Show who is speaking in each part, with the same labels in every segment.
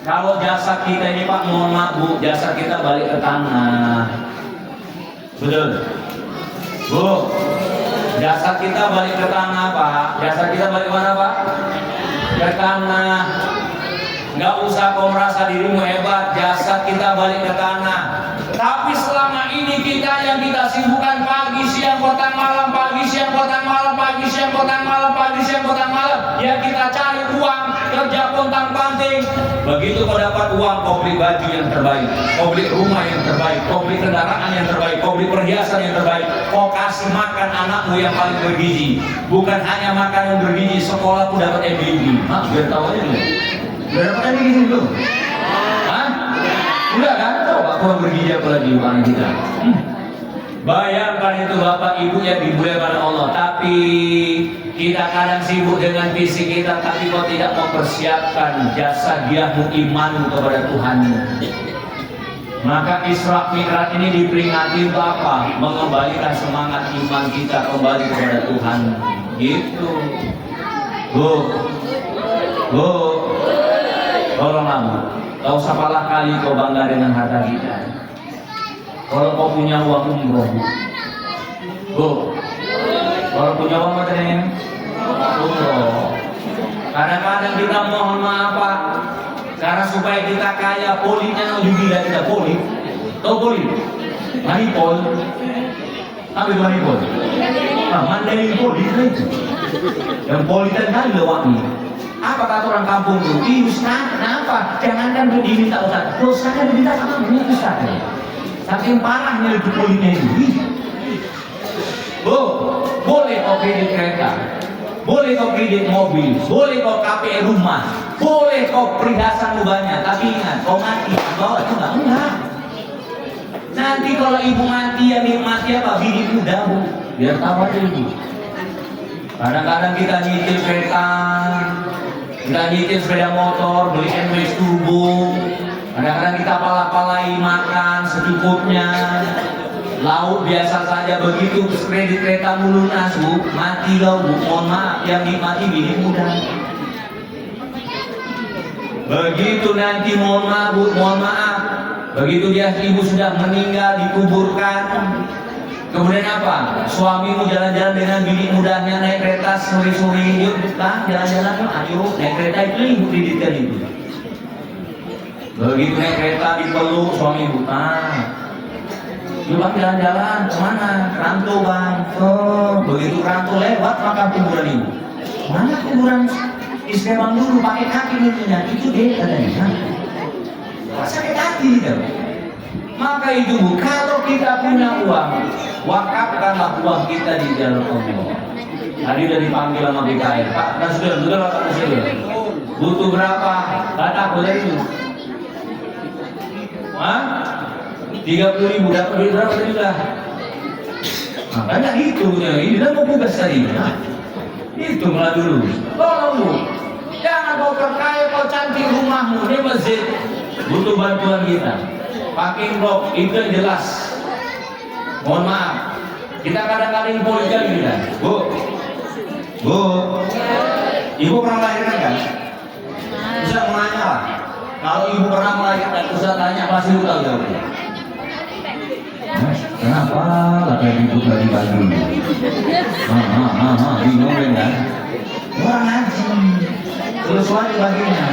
Speaker 1: Kalau jasad kita ini Pak, mohon maaf Bu, jasad kita balik ke tanah. Betul? Bu, jasad kita balik ke tanah Pak. Jasad kita balik mana Pak? Ke tanah. Nggak usah kau merasa dirimu hebat, jasad kita balik ke tanah. Tapi selama ini kita yang kita sibukkan pagi, siang, petang, malam, pagi, siang, petang, malam, pagi, siang, petang, malam, pagi, siang, petang, malam. Ya kita cari uang, kerja pontang-panting. Begitu kau dapat uang, kau beli baju yang terbaik, kau beli rumah yang terbaik, kau beli kendaraan yang terbaik, kau beli perhiasan yang terbaik, kau kasih makan anakmu yang paling bergizi. Bukan hanya makan yang bergizi, sekolah pun dapat MBG. Biar tahu aja dulu. Udah dapat MBG belum? Udah kan? Coba kurang bergizi apa lagi uang kita. Bayangkan itu Bapak Ibu yang dimuliakan Allah. Tapi kita kadang sibuk dengan fisik kita, tapi kau tidak mempersiapkan jasa diahmu imanmu kepada Tuhanmu. Maka Isra Mi'raj ini diperingati untuk apa? Mengembalikan semangat iman kita kembali kepada Tuhan. Gitu. Bu, tolonglah Bu. Gak usah kalah kali kau bangga dengan harta kita. Kalau kau punya uang umroh, Bu, kalau punya uang materi umroh. Kadang-kadang kita mohon maaf Pak, karena supaya kita kaya, politnya juga kita polit. Tahu polit? Manipol. Apa itu manipol? Mandai polit itu. Yang politan kan lewangi. Apa kata orang kampung itu? Ustaz, kenapa? Jangankan diminta Ustaz. Ustaz kan diminta sama Ustaz. Saking parahnya itu politnya itu. Bu, boleh kau kredit kereta, boleh kau kredit mobil, boleh kau KPR rumah, boleh kau perhiasan banyak. Tapi ingat, kau mati, bawa itu enggak. Nanti kalau ibu mati, yang nikmati apa? Bini muda Bu. Biar tahu aja Ibu. Kadang-kadang kita nyicil kereta, kita nyicil sepeda motor, beli MW turbo. Kadang-kadang kita pala-palai makan secukupnya. Lauk biasa saja, begitu kredit kereta lunas Bu, mati loh Bu. Mohon maaf, yang nikmati bini muda. Begitu nanti mohon maaf Bu, mohon maaf. Begitu dia ibu sudah meninggal, dikuburkan. Kemudian apa? Suamimu jalan-jalan dengan bini mudanya naik kereta sore-sore, yuk lah jalan-jalan, ayo naik kereta itu ibu didirikan itu. Begitu naik kereta dipeluk suami ibu, yuk bang jalan-jalan kemana? Rantau bang. Oh, begitu rantau lewat maka kuburan ibu. Mana kuburan istri bang dulu pakai kaki itunya? Itu dia katanya. Sakit hati gitu. Maka itu Bu, kalau kita punya uang, wakafkanlah uang kita di jalan Allah. Tadi udah dipanggil sama BKR, Pak, sudah Pak Presiden. Butuh berapa? Kata boleh itu. 30.000 dapat duit berapa tadi sudah? Makanya hitungnya, ini kan mau tugas tadi. Hitunglah dulu. Tolong Bu, jangan kau terkaya, kau cantik rumahmu, ini masjid. Butuh bantuan kita. Pakai blok itu yang jelas. Mohon maaf, kita kadang-kadang polis kali kita. Bu, ibu pernah melahirkan kan? Bisa menanya lah. Kalau ibu pernah melahirkan, usah tanya pasti ibu tahu jawabnya. Kenapa laki ibu lagi baju? Bingung kan? Orang ngaji. Terus lagi baginya.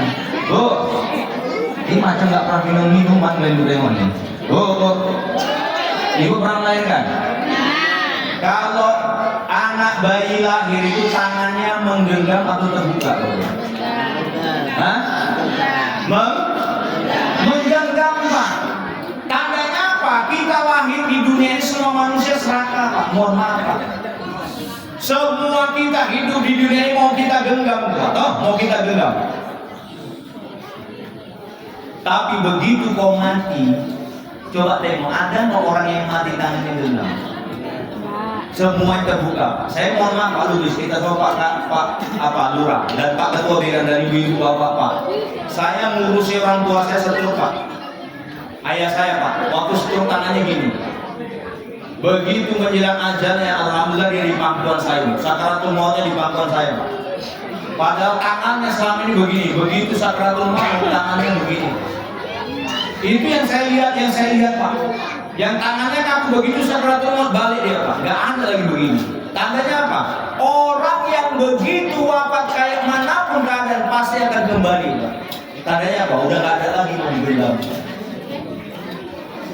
Speaker 1: Bu, ini macam nggak pernah minum minuman lain budemonnya. Ibu pernah melahirkan? Kalau anak bayi lahir itu tangannya menggenggam atau terbuka? Menggenggam Pak. Tandanya apa? Kita lahir di dunia ini semua manusia serakah Pak. Mohon maaf Pak. Semua kita hidup di dunia ini mau kita genggam Pak. Mau kita genggam. Tapi begitu kau mati, coba tengok ada nggak orang yang mati tangannya genggam? Semua terbuka. Saya mohon maaf Pak Lubis, kita coba Pak Lurah dan Pak Ketua Bidang dari Ibu Bapak Pak. Saya ngurusi orang tua saya setruk Pak. Ayah saya Pak, waktu setruk tangannya gini. Begitu menjelang ajalnya, alhamdulillah dia di pangkuan saya. Sakaratul mautnya di pangkuan saya Pak. Padahal tangannya selama ini begini, begitu sakratul maut tangannya begini. Itu yang saya lihat Pak. Yang tangannya kaku begitu sakratul maut balik dia Pak. Gak ada lagi begini. Tandanya apa? Orang yang begitu wafat kayak manapun keadaan pasti akan kembali Pak. Tandanya apa? Udah gak ada lagi mau dipegang.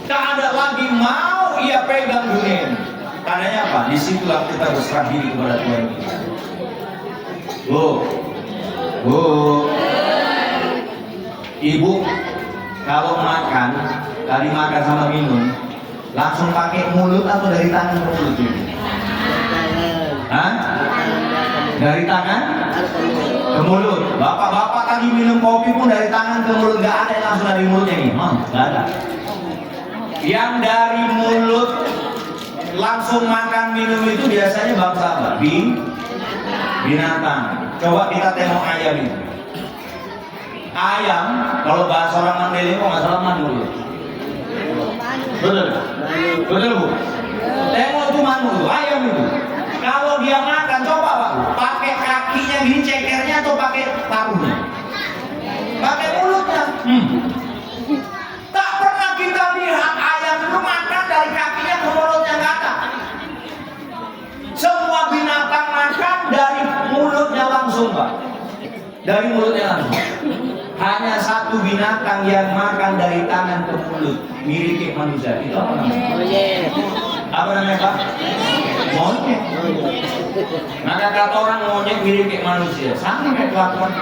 Speaker 1: Tak ada lagi mau ia pegang dunia. Tandanya apa? Disitulah kita berserah diri kepada Tuhan. Bu, ibu kalau makan, dari makan sama minum, langsung pakai mulut atau dari tangan ke mulut ini? Hah? Dari tangan ke mulut. Bapak-bapak tadi minum kopi pun dari tangan ke mulut, nggak ada yang langsung dari mulutnya nih, nggak ada. Yang dari mulut langsung makan minum itu biasanya bangsa apa? Binatang. Coba kita tengok ayam itu. Ayam, kalau bahasa orang Mandailing kok nggak salah manuk. Betul? Betul Bu? Tengok tuh manuk tuh, ayam itu. Kalau dia makan, coba Pak, pakai kakinya gini cekernya atau pakai paruhnya? Pakai mulutnya. Tak pernah kita lihat ayam itu makan dari kakinya ke mulutnya, nggak ada. Semua binatang makan dari mulutnya langsung Pak. Dari mulutnya langsung. Hanya satu binatang yang makan dari tangan ke mulut, mirip kayak manusia. Itu apa namanya? Apa namanya Pak? Monyet. Maka kata orang monyet mirip kayak manusia, sama kayak kelakuan.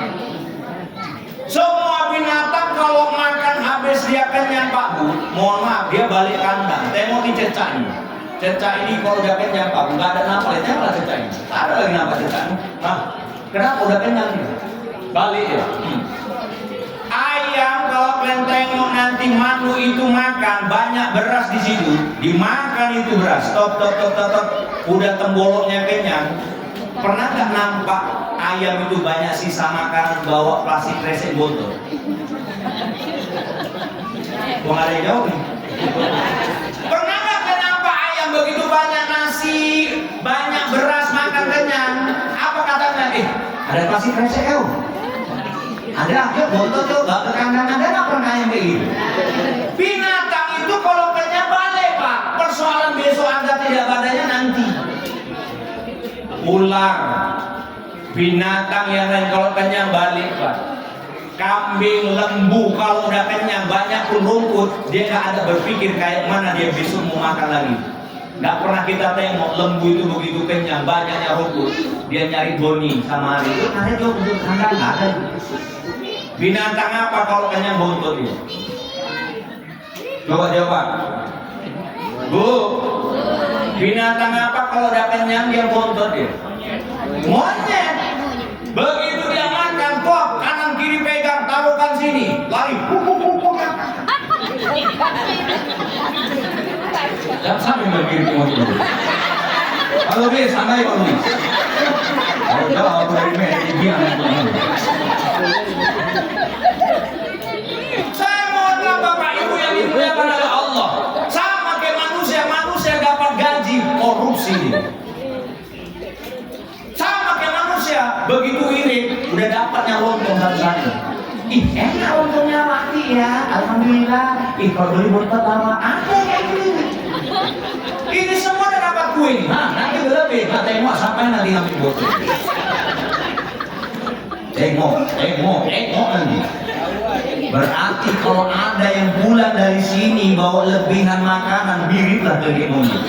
Speaker 1: Semua binatang kalau makan habis dia kenyang Pak Bu, mohon maaf dia balik kandang. Tengok di cecak ini. Cecak ini kalau udah kenyang Pak Bu, nggak ada napasnya lah cecak ini. Ada lagi napas cecak ini. Kenapa udah kenyang nih? Balik ya. Ayam kalau kalian tengok nanti manuk itu makan banyak beras di situ, dimakan itu beras, top, udah temboloknya kenyang. Pernah nggak nampak ayam itu banyak sisa makanan bawa plastik kresek botol? Kok nggak ada yang jawab nih? Pernah nggak kenapa ayam begitu banyak nasi, banyak beras makan kenyang? Apa katanya? Ada plastik kresek ya? Ada aja botol tuh gak ke kandang, ada nggak pernah yang kayak gitu? Binatang itu kalau kenyang balik Pak. Persoalan besok ada tidak badannya nanti. Ular, binatang yang lain kalau kenyang balik Pak. Kambing, lembu kalau udah kenyang banyak pun rumput, dia nggak ada berpikir kayak mana dia besok mau makan lagi. Nggak pernah kita tengok lembu itu begitu kenyang banyaknya rumput, dia nyari boni sama hari itu ada jauh untuk kandang nggak ada. Binatang apa kalau kenyang bontot itu? Coba jawab. Bu, binatang apa kalau udah kenyang dia bontot ya? Monyet. Begitu dia makan, kok kanan kiri pegang, taruhkan sini, lari. Jangan sampai begini monyet. Halo bis, santai Pak bis. Kalau jauh aku dari mana dia saya mohon Bapak Ibu yang dimuliakan oleh Allah. Sama kayak manusia dapat gaji korupsi. Sama kayak manusia begitu irit udah dapatnya lontong satu-satu. Enak lontongnya mati ya, alhamdulillah. Kalau beli bontot lama ada kayak gini. Ini semua udah dapat kue nih. Nanti berlebih. Tengok sampai nanti ngambil botol. Tengok nanti. Berarti kalau ada yang pulang dari sini bawa lebihan makanan, miriplah kayak monyet.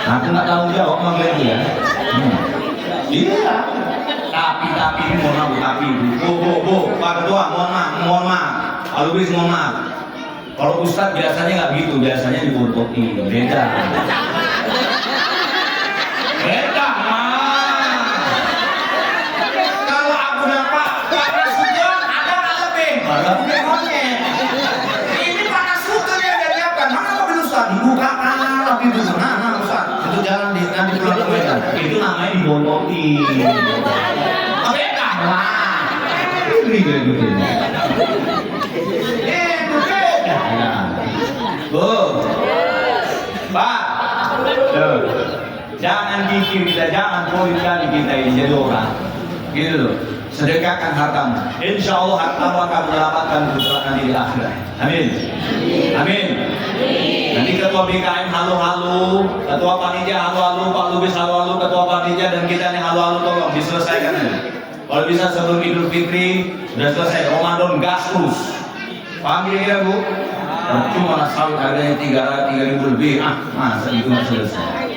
Speaker 1: Aku nggak tahu jawab manggil dia. Iya. Tapi ini mohon maaf Bu, Pak Ketua, mohon maaf. Alubis mohon maaf. Kalau Ustadz biasanya nggak gitu, biasanya dibontokin. Beda. Kalau aku dapat panas sujon ada nggak lebih? Aku kayak monyet. Ini panas sujon yang dari apa? Mana mobil Ustadz? Dibuka lagi dulu. Nah Ustadz, itu jalan nanti pulang ke Medan. Itu namanya dibontokin. Beda lah. Ini gitu. Bu, Pak, jangan pikir kita, jangan poin kali kita ini jadi orang. gitu loh. Sedekahkan hartamu. Insya Allah hartamu akan menyelamatkan putra nanti di akhirat. Amin. Amin. Nanti ketua BKM halu-halu, ketua panitia halu-halu, Pak Lubis halu-halu, ketua panitia dan kita nih halu-halu, tolong diselesaikan ya. Kalau bisa sebelum Idul Fitri sudah selesai. Ramadan gas terus. Paham kira-kira Bu? Cuma sawit harganya 3.000 lebih. Masa itu nggak selesai?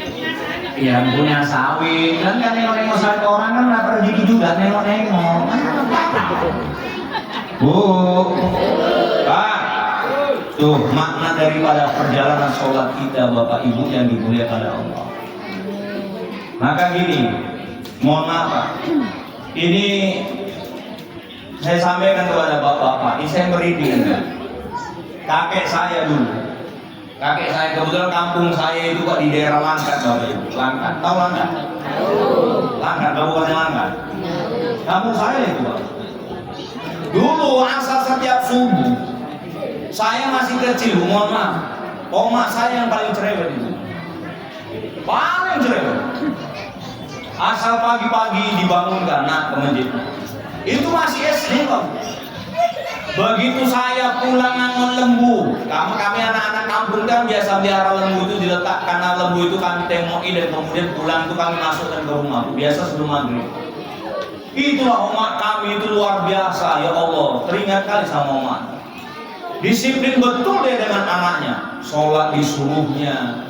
Speaker 1: Yang punya sawit kan nengok-nengok sawit orang kan dapat rezeki juga, nengok-nengok. Bu, Pak, tuh makna daripada perjalanan sholat kita Bapak Ibu yang dimuliakan oleh Allah. Maka gini, mohon maaf Pak, ini saya sampaikan kepada Bapak-bapak, ini saya merinding. Kakek saya dulu, kakek saya kebetulan kampung saya itu Pak di daerah Langkat Bapak Ibu. Langkat, tahu Langkat? Langkat, Kabupaten Langkat. Kampung saya itu Pak. Dulu asal setiap subuh, saya masih kecil, mohon maaf, oma saya yang paling cerewet itu, paling cerewet. Asal pagi-pagi dibangunkan, nak ke masjid. Itu masih SD Pak. Begitu saya pulang ngangon lembu, kami anak-anak kampung kan biasa pelihara lembu itu diletak, karena lembu itu kami temoki dan kemudian pulang itu kami masukkan ke rumah, biasa sebelum maghrib. Itulah umat kami itu luar biasa, ya Allah, teringat kali sama umat. Disiplin betul dia dengan anaknya, sholat disuruhnya.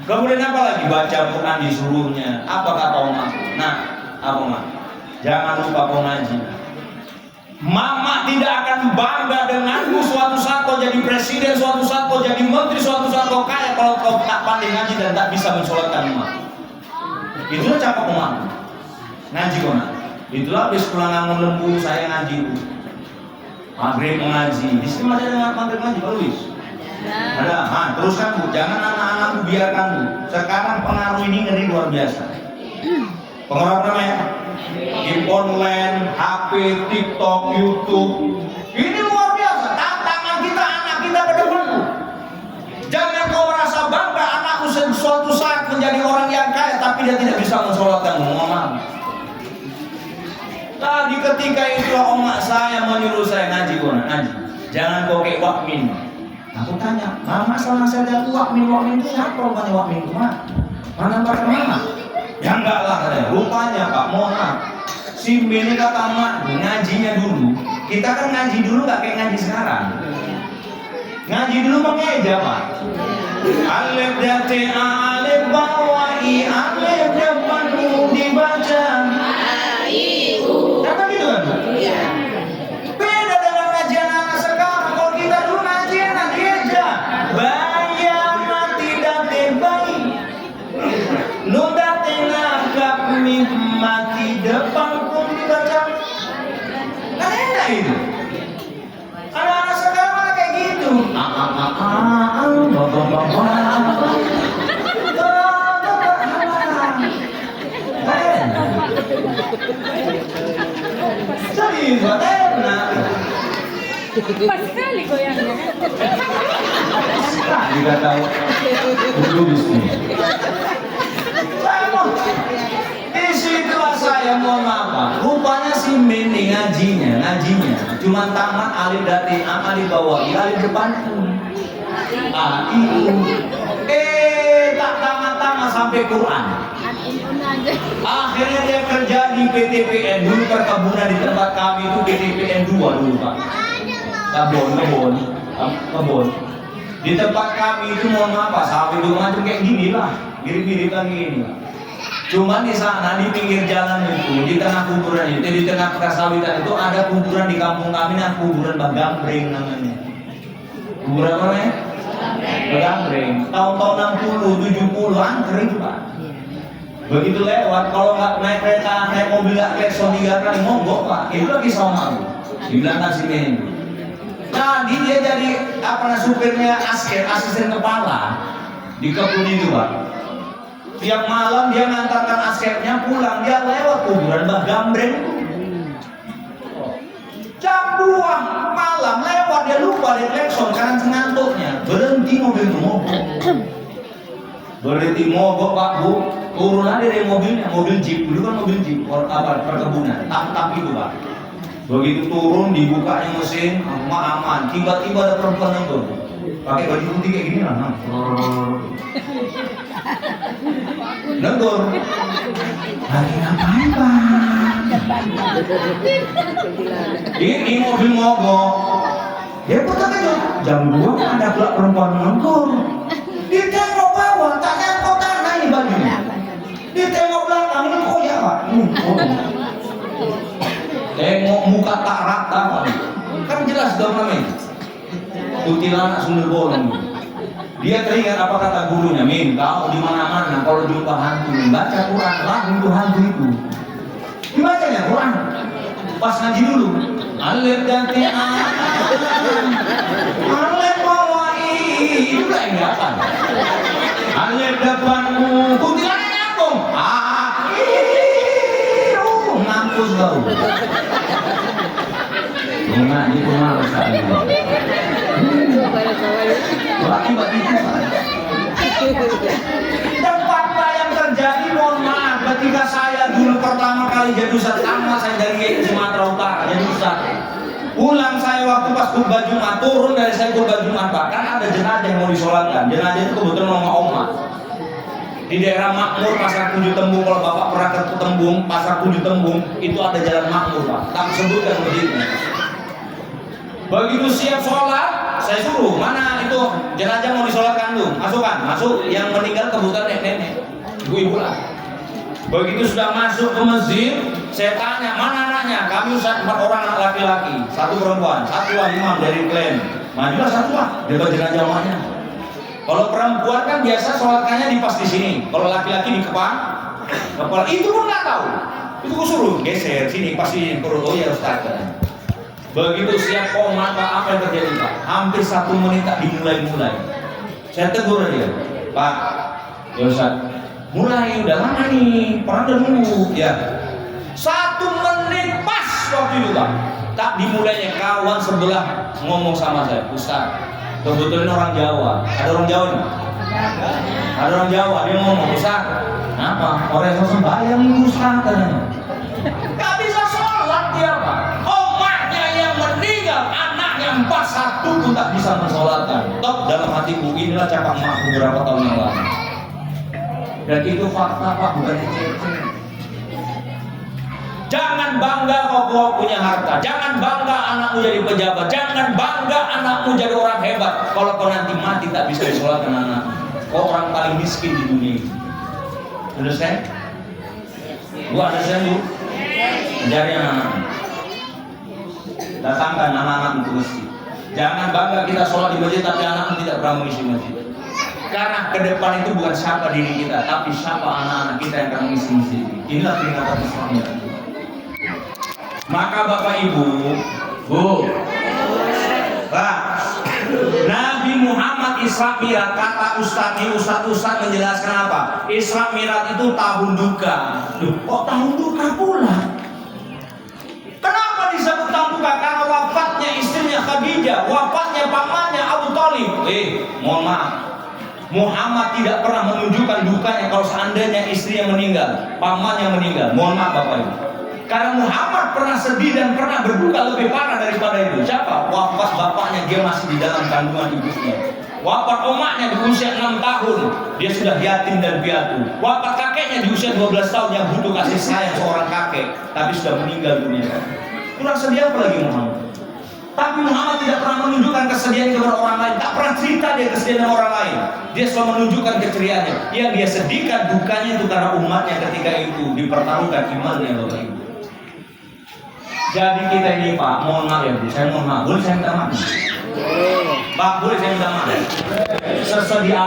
Speaker 1: Kemudian apa lagi? Baca Quran disuruhnya. Apa kata umat? Nah, apa umat? Jangan lupa kau ngaji. Mama tidak akan bangga denganmu suatu saat kau jadi presiden, suatu saat kau jadi menteri, suatu saat kau kaya kalau kau tak pandai ngaji dan tak bisa mensolatkan umat. Itulah cakap umat. Ngaji kau nak. Itulah habis pulang ngangon lembu saya ngaji. Maghrib ngaji. Di sini ada dengan maghrib ngaji Pak Luis. Ada. Teruskan Bu. Jangan anak-anakmu biarkan Bu. Sekarang pengaruh ini ngeri luar biasa. Pengaruh apa namanya? Game online, HP, TikTok, YouTube. Ini luar biasa. Tantangan kita, anak kita ke depan. Jangan kau merasa bangga anakku suatu saat menjadi orang yang kaya tapi dia tidak bisa mensolatkan. Mohon. Tadi ketika itulah omak saya menyuruh saya ngaji, ngaji. Jangan kau kayak wakmin. Aku tanya, mama selama saya lihat wakmin itu siapa rupanya wakmin itu mah? Mana pakai mama? Ya enggak lah katanya. Rupanya Pak, mohon maaf. Si Mini kata mak ngajinya dulu. Kita kan ngaji dulu nggak kayak ngaji sekarang. Ngaji dulu mengeja Pak. Alif dan ta, alif bawah i, alif depan dibaca. Kata gitu kan Bu? Iya. Beda dengan ngajian anak sekarang. Kalau kita dulu ngajian aja. Bayang tidak terbaik. Nuda tengah mati depan pun dibaca. Kan enak itu. Anak-anak sekarang malah kayak gitu. Serius, enak.
Speaker 2: Pas sekali goyangnya.
Speaker 1: Juga tahu. Dulu bisnis. Disitulah saya mohon maaf. Rupanya si Mini ngajinya cuma tamat alif dati alif bawah alif depan itu tak tamat sampai Quran. Akhirnya dia kerja di PTPN dulu, perkebunan di tempat kami itu PTPN 2 dulu Pak. Kebun. Di tempat kami itu mohon maaf Pak, sawit itu macam kayak gini lah, mirip-mirip kan gini lah. Cuman di sana di pinggir jalan itu, di tengah kuburan itu, di tengah persawitan itu ada kuburan di kampung kami, nah kuburan Bagambreng namanya. Kuburan apa namanya? Bagambreng. Tahun-tahun 60, 70 antri Pak. Begitu lewat, kalau nggak naik kereta, naik mobil nggak klekson 3 kali mogok Pak. Itu lagi sama aku. Dibilang taksi ini. Jadi dia jadi supirnya asisten kepala di kebun itu Pak. Tiap malam dia ngantarkan askernya pulang, dia lewat kuburan Bagambreng. Jam 2 malam lewat, dia lupa dia klekson karena ngantuknya. Berhenti mobil itu mogok. Berhenti mogok Pak Bu. Turun aja dari mobilnya, mobil jeep, dulu kan mobil jeep, perkebunan, tap itu Pak. Begitu turun, dibukanya mesin, aman, tiba-tiba ada perempuan nenggur, pakai baju putih kayak gini lah, nenggur, lagi ngapain Pak? Ini mobil mogok, dia putar aja, jam 2 ada pula perempuan nenggur, dia tengok bawah, tak nyangkut tanah ini bajunya. Dia tengok belakang, ini kok ya Pak? Tengok muka tak rata Pak. Kan jelas dong namanya. Kuntilanak sundel bolong. Dia teringat apa kata gurunya, Min, kamu di mana-mana kalau jumpa hantu, baca Quran, lah untuk hantu itu. Dibacanya Quran. Pas ngaji dulu. Alif dan Ti'an. Alif bawai. Itu lah yang dapat. Alif depanmu. Kuntilanak ngampus bau. Enggak, itu malu sekali. Akibat itu. Tempat yang terjadi, mohon maaf, ketika saya dulu pertama kali jadi ustaz, sama saya dari Sumatera Utara, jadi ustaz. Pulang saya waktu pas khutbah Jumat, turun dari saya khutbah Jumat, bahkan ada jenazah yang mau disolatkan. Jenazah itu kebetulan nama Oma. Di daerah Makmur, Pasar 7 Tembung, kalau Bapak pernah ke Tembung, Pasar 7 Tembung, itu ada jalan Makmur Pak, tak sebutkan begitu. Begitu siap sholat, saya suruh, mana itu jenazah mau disolatkan tuh, masuk, yang meninggal kebetulan nenek, ibu-ibu lah. Begitu sudah masuk ke masjid, saya tanya, mana anaknya? Kami Ustaz 4 orang anak laki-laki, 1 perempuan, 1 imam dari klan, majulah 1 lah, debat jenazah mamanya. Kalau perempuan kan biasa sholatkannya di pas di sini. Kalau laki-laki di kepala itu pun nggak tahu. Itu gue suruh geser sini pas di perut. Oh ya Ustaz. Begitu siap maka apa yang terjadi Pak? Hampir 1 menit tak dimulai. Saya tegur dia, Pak. Ya Ustaz, mulai udah lama nih. Perang udah nunggu. Ya. 1 menit pas waktu itu Pak. Tak dimulainya kawan sebelah ngomong sama saya, Ustaz. Kebetulan orang Jawa, ada orang Jawa nih? Ada orang Jawa, dia ngomong, Ustaz, apa? Orang yang sembahyang Ustaz katanya. Gak bisa sholat dia Pak. Omaknya yang meninggal, anaknya 41 pun tak bisa mensolatkan. Top dalam hatiku, inilah cakap emakku beberapa tahun yang lalu. Dan itu fakta Pak, bukan ecek-ecek. Jangan bangga kau punya harta. Jangan bangga anakmu jadi pejabat. Jangan bangga anakmu jadi orang hebat. Kalau kau nanti mati tak bisa disolatkan anakmu, kau orang paling miskin di dunia ini. Understand? Bu, understand Bu? Ajari anak-anak. Datangkan anak-anak untuk masjid. Jangan bangga kita sholat di masjid tapi anakmu tidak pernah mengisi masjid. Karena ke depan itu bukan siapa diri kita, tapi siapa anak-anak kita yang akan mengisi masjid. Inilah peringatan Islam. Maka Bapak Ibu, Bu, Pak, Nabi Muhammad Isra Mi'raj, kata Ustaz menjelaskan apa? Isra Mi'raj itu tahun duka. Kok tahun duka pula? Kenapa disebut tahun duka? Karena wafatnya istrinya Khadijah, wafatnya pamannya Abu Thalib. Mohon maaf, Muhammad tidak pernah menunjukkan dukanya kalau seandainya istrinya meninggal, pamannya meninggal. Mohon maaf Bapak Ibu. Karena Muhammad pernah sedih dan pernah berduka lebih parah daripada itu. Siapa? Wafat bapaknya, dia masih di dalam kandungan ibunya. Wafat omaknya di usia 6 tahun, dia sudah yatim dan piatu. Wafat kakeknya di usia 12 tahun yang butuh kasih sayang seorang kakek, tapi sudah meninggal dunia. Kurang sedih apa lagi Muhammad? Tapi Muhammad tidak pernah menunjukkan kesedihan kepada orang lain. Tak pernah cerita dia kesedihan orang lain. Dia selalu menunjukkan keceriaannya. Yang dia sedihkan dukanya itu karena umatnya ketika itu dipertaruhkan imannya Bapak Ibu. Jadi kita ini Pak, mohon maaf ya Bu, saya mohon maaf. Boleh saya minta maaf? Pak, boleh saya minta maaf? Sesedia